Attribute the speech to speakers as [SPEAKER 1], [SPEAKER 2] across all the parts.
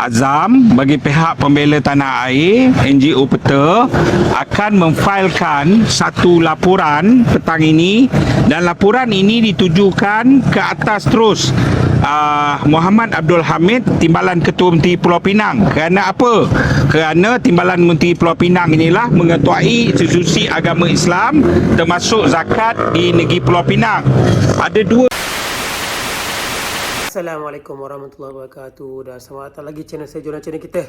[SPEAKER 1] Azam bagi pihak pembela tanah air NGO Peta akan memfailkan satu laporan petang ini, dan laporan ini ditujukan ke atas terus Muhammad Abdul Hamid, Timbalan Ketua Menteri Pulau Pinang. Kerana apa? Kerana Timbalan Menteri Pulau Pinang inilah mengetuai institusi agama Islam termasuk zakat di negeri Pulau Pinang. Ada dua.
[SPEAKER 2] Assalamualaikum warahmatullahi wabarakatuh, dan selamat datang lagi channel saya, jurnal channel kita.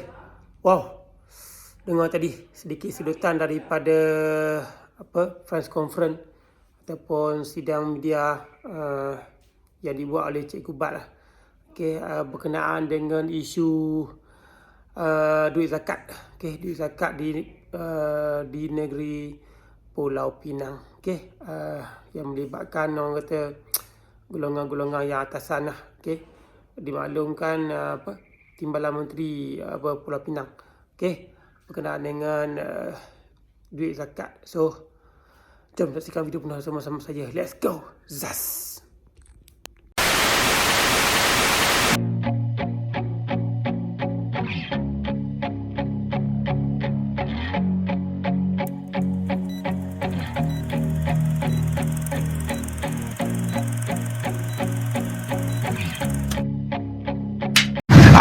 [SPEAKER 2] Wow, dengar tadi sedikit sedutan daripada press conference ataupun sidang media yang dibuat oleh Cikgu Bat lah. Berkenaan dengan isu duit zakat. Duit zakat di negeri Pulau Pinang. Yang melibatkan orang kata golongan-golongan yang atasan lah. Dimaklumkan Timbalan Menteri Pulau Pinang berkenaan dengan duit zakat. So jom saksikan video penuh sama-sama saja. Let's go. Zas.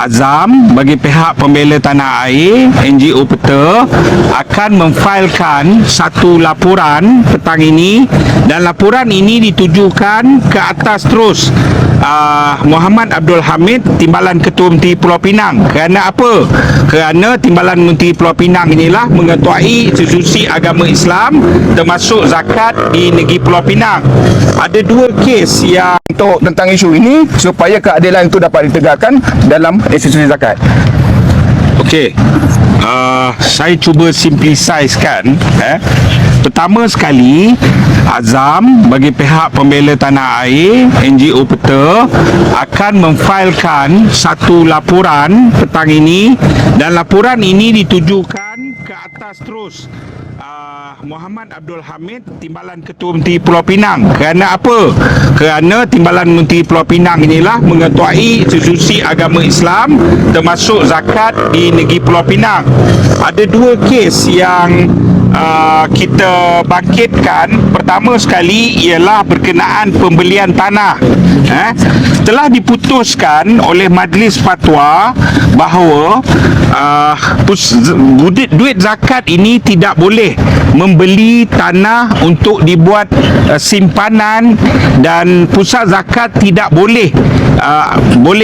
[SPEAKER 1] Azam bagi pihak pembela tanah air NGO Peta akan memfailkan satu laporan petang ini, dan laporan ini ditujukan ke atas terus Muhammad Abdul Hamid, Timbalan Ketua Menteri Pulau Pinang. Kerana apa? Kerana Timbalan Menteri Pulau Pinang inilah mengetuai institusi agama Islam termasuk zakat di negeri Pulau Pinang. Ada dua kes yang
[SPEAKER 3] tentang isu ini supaya keadilan itu dapat ditegakkan dalam institusi zakat.
[SPEAKER 1] Okey, saya cuba simplisikan. Pertama sekali, Azam bagi pihak pembela tanah air NGO Peta akan memfailkan satu laporan petang ini, dan laporan ini ditujukan ke atas terus Muhammad Abdul Hamid, Timbalan Ketua Menteri Pulau Pinang. Kerana apa? Kerana Timbalan Menteri Pulau Pinang inilah mengetuai institusi agama Islam termasuk zakat di negeri Pulau Pinang. Ada dua kes yang kita bangkitkan. Pertama sekali ialah berkenaan pembelian tanah. Telah diputuskan oleh Majlis Fatwa bahawa duit zakat ini tidak boleh membeli tanah untuk dibuat simpanan, dan pusat zakat tidak boleh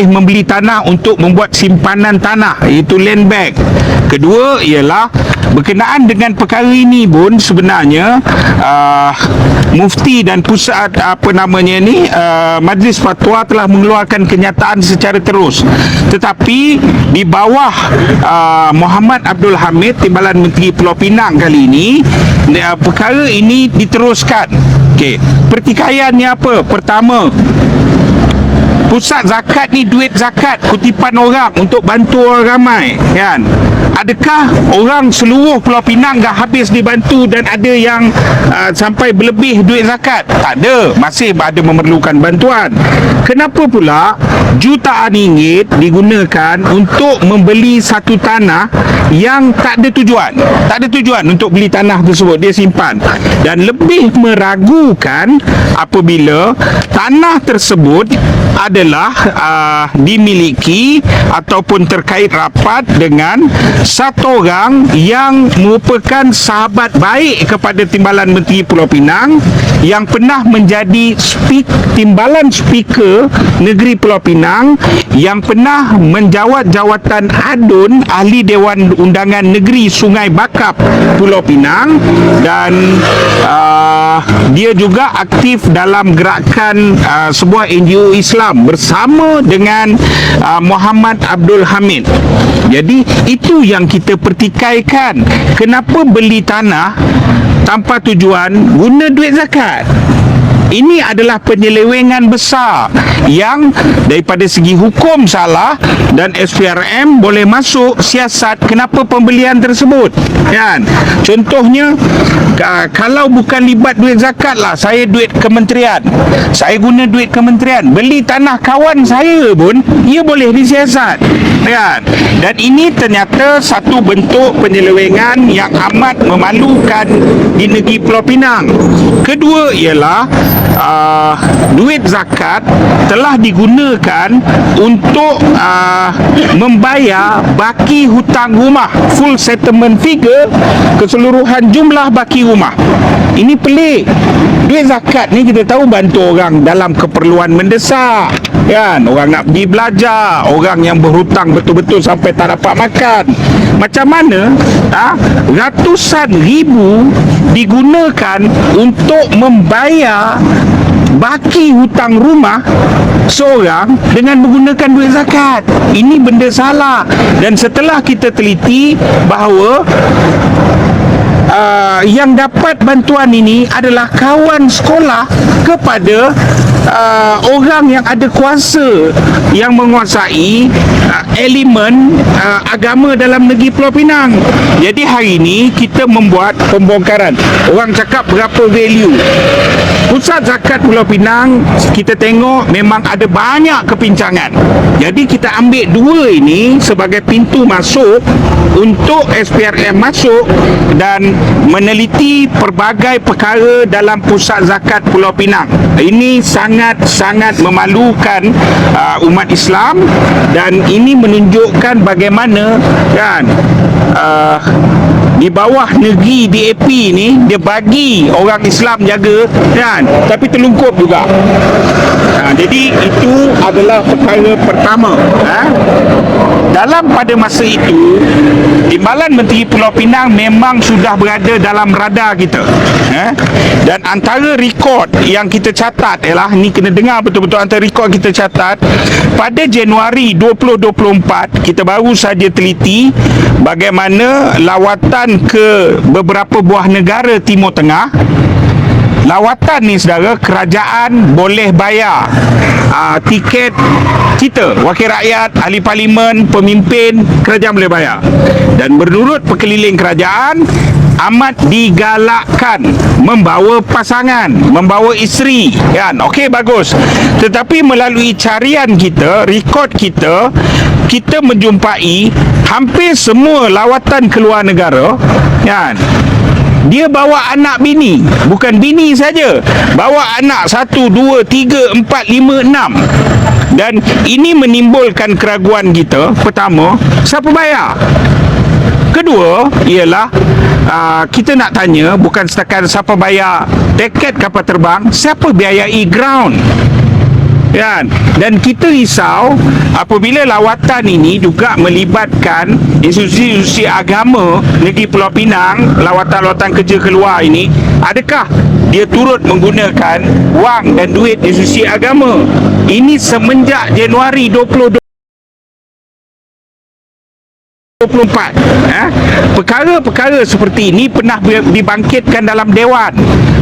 [SPEAKER 1] membeli tanah untuk membuat simpanan tanah, iaitu land bank. Kedua ialah berkenaan dengan perkara ini pun sebenarnya Mufti dan pusat Majlis Fatwa telah mengeluarkan kenyataan secara terus, tetapi di bawah Muhammad Abdul Hamid, Timbalan Menteri Pulau Pinang kali ini, perkara ini diteruskan. Pertikaiannya apa? Pertama, pusat zakat ni duit zakat kutipan orang untuk bantu orang ramai, kan? Adakah orang seluruh Pulau Pinang dah habis dibantu dan ada yang sampai berlebih duit zakat? Tak ada, masih ada memerlukan bantuan. Kenapa pula jutaan ringgit digunakan untuk membeli satu tanah yang tak ada tujuan? Tak ada tujuan untuk beli tanah tersebut, dia simpan. Dan lebih meragukan apabila tanah tersebut adalah dimiliki ataupun terkait rapat dengan satu orang yang merupakan sahabat baik kepada Timbalan Menteri Pulau Pinang, yang pernah menjadi Timbalan Speaker Negeri Pulau Pinang, yang pernah menjawat jawatan ADUN, Ahli Dewan Undangan Negeri Sungai Bakap Pulau Pinang, dan dia juga aktif dalam gerakan sebuah NGO Islam bersama dengan Muhammad Abdul Hamid. Jadi itu yang kita pertikaikan. Kenapa beli tanah tanpa tujuan guna duit zakat? Ini adalah penyelewengan besar yang daripada segi hukum salah, dan SPRM boleh masuk siasat kenapa pembelian tersebut, kan? Contohnya, kalau bukan libat duit zakat lah, saya duit kementerian, saya guna duit kementerian, beli tanah kawan saya pun ia boleh disiasat, kan? Dan ini ternyata satu bentuk penyelewengan yang amat memalukan di negeri Pulau Pinang. Kedua ialah duit zakat telah digunakan untuk membayar baki hutang rumah, full settlement figure keseluruhan jumlah baki rumah. Ini pelik. Duit zakat ni kita tahu bantu orang dalam keperluan mendesak, kan? Orang nak pergi belajar, orang yang berhutang betul-betul sampai tak dapat makan. Macam mana ratusan ribu digunakan untuk membayar baki hutang rumah seorang dengan menggunakan duit zakat. Ini benda salah. Dan setelah kita teliti bahawa yang dapat bantuan ini adalah kawan sekolah kepada orang yang ada kuasa, yang menguasai elemen agama dalam negeri Pulau Pinang. Jadi hari ini kita membuat pembongkaran. Orang cakap berapa value Pusat Zakat Pulau Pinang, kita tengok memang ada banyak kepincangan. Jadi kita ambil dua ini sebagai pintu masuk untuk SPRM masuk dan meneliti pelbagai perkara dalam Pusat Zakat Pulau Pinang. Ini sangat-sangat memalukan umat Islam, dan ini menunjukkan bagaimana, kan, di bawah negeri DAP ni dia bagi orang Islam jaga, kan, tapi terlungkup juga. Jadi itu adalah perkara pertama. Dalam pada masa itu, Timbalan Menteri Pulau Pinang memang sudah berada dalam radar kita. Dan antara rekod yang kita catat ialah, ni kena dengar betul-betul, antara rekod kita catat pada Januari 2024, kita baru saja teliti bagaimana lawatan ke beberapa buah negara Timur Tengah. Lawatan ni, saudara, kerajaan boleh bayar tiket kita, wakil rakyat, ahli parlimen, pemimpin, kerajaan boleh bayar. Dan menurut pekeliling kerajaan, amat digalakkan membawa pasangan, membawa isteri, kan? Okey, bagus. Tetapi melalui carian kita, rekod kita, kita menjumpai hampir semua lawatan keluar negara, kan, dia bawa anak bini. Bukan bini saja, bawa anak 1, 2, 3, 4, 5, 6. Dan ini menimbulkan keraguan kita. Pertama, siapa bayar? Kedua ialah kita nak tanya, bukan setakat siapa bayar tiket kapal terbang, siapa biayai ground, kan? Dan kita risau apabila lawatan ini juga melibatkan institusi agama negeri Pulau Pinang, lawatan-lawatan kerja keluar ini, adakah dia turut menggunakan wang dan duit institusi agama? Ini semenjak Januari 2024. Perkara-perkara seperti ini pernah dibangkitkan dalam dewan.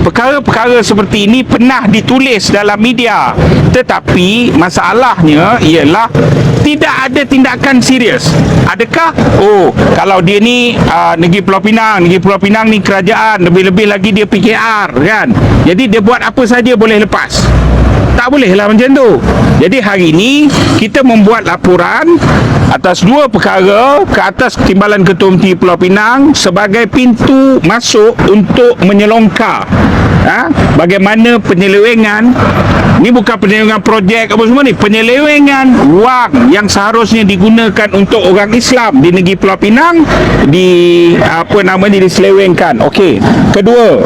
[SPEAKER 1] Perkara-perkara seperti ini pernah ditulis dalam media. Tetapi masalahnya ialah tidak ada tindakan serius. Adakah kalau dia ni negeri Pulau Pinang ni kerajaan, lebih-lebih lagi dia PKR, kan? Jadi dia buat apa saja boleh lepas. Tak bolehlah macam tu. Jadi hari ini kita membuat laporan atas dua perkara ke atas Timbalan Ketua Menteri Pulau Pinang sebagai pintu masuk untuk menyelongkar bagaimana penyelewengan. Ni bukan penyelewengan projek apa semua ni, penyelewengan wang yang seharusnya digunakan untuk orang Islam di negeri Pulau Pinang diselewengkan. Okey. Kedua,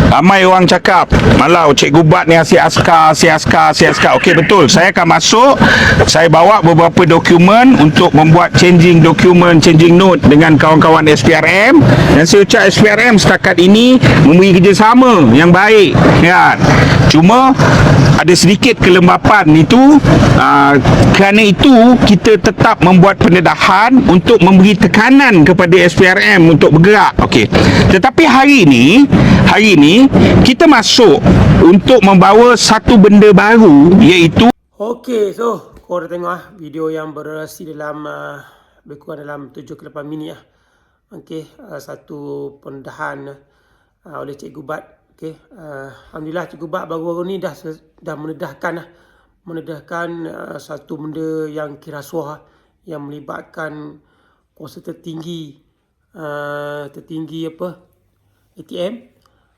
[SPEAKER 1] ramai orang cakap, malau Cikgu Bat ni asyik askar. Okey, betul. Saya akan masuk. Saya bawa beberapa dokumen untuk membuat changing note dengan kawan-kawan SPRM. Dan saya ucap SPRM setakat ini memberi kerjasama yang baik, kan? Cuma ada sedikit kelembapan itu. Kerana itu kita tetap membuat pendedahan untuk memberi tekanan kepada SPRM untuk bergerak. Okey. Tetapi hari ini kita masuk untuk membawa satu benda baru, iaitu
[SPEAKER 2] Okey, so kau dah tengok video yang berdurasi dalam lebih kurang dalam 7 ke 8 minit Okey, satu pendedahan oleh Cikgu Bat. Okey, alhamdulillah Cikgu Bat baru-baru ni dah mendedahkan mendedahkan satu benda yang kira rasuah yang melibatkan kuasa tertinggi ATM,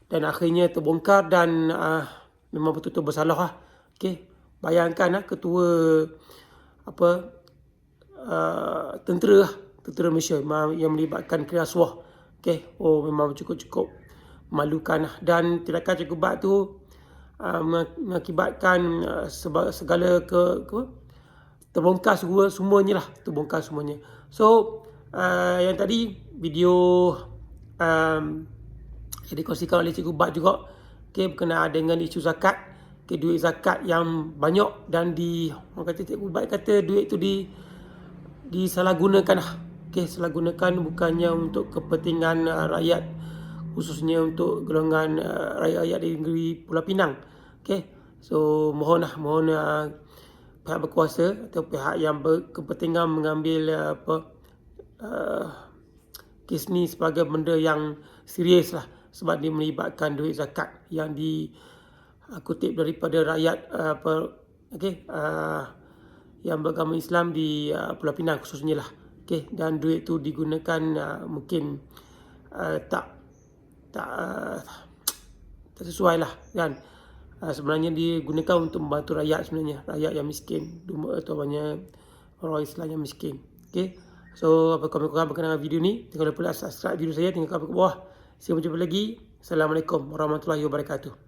[SPEAKER 2] dan akhirnya terbongkar dan memang betul-betul bersalah lah. Okey, bayangkan ketua tentera Malaysia yang melibatkan rasuah. Okey, memang cukup malukan lah. Dan tindakan Cikgu Bat tu mengakibatkan segala terbongkar semuanya lah, terbongkar semuanya. So yang tadi video yang dikongsikan oleh Cikgu Bat juga, berkenaan dengan isu zakat, duit zakat yang banyak dan orang kata Cikgu Bat kata duit tu disalahgunakan lah. Salahgunakan bukannya untuk kepentingan rakyat, khususnya untuk golongan rakyat di negeri Pulau Pinang. So mohon pihak berkuasa atau pihak yang berkepentingan mengambil kes ni sebagai benda yang serius lah, sebab dia melibatkan duit zakat yang dikutip daripada rakyat yang beragama Islam di Pulau Pinang khususnya lah. Dan duit tu digunakan mungkin tak sesuai lah kan. Sebenarnya digunakan untuk membantu rakyat, sebenarnya rakyat yang miskin atau banyak orang Islam yang miskin. So apa komen-komen berkenaan video ni, jangan lupa subscribe video saya, tinggal komen ke bawah. Saya berjumpa lagi. Assalamualaikum warahmatullahi wabarakatuh.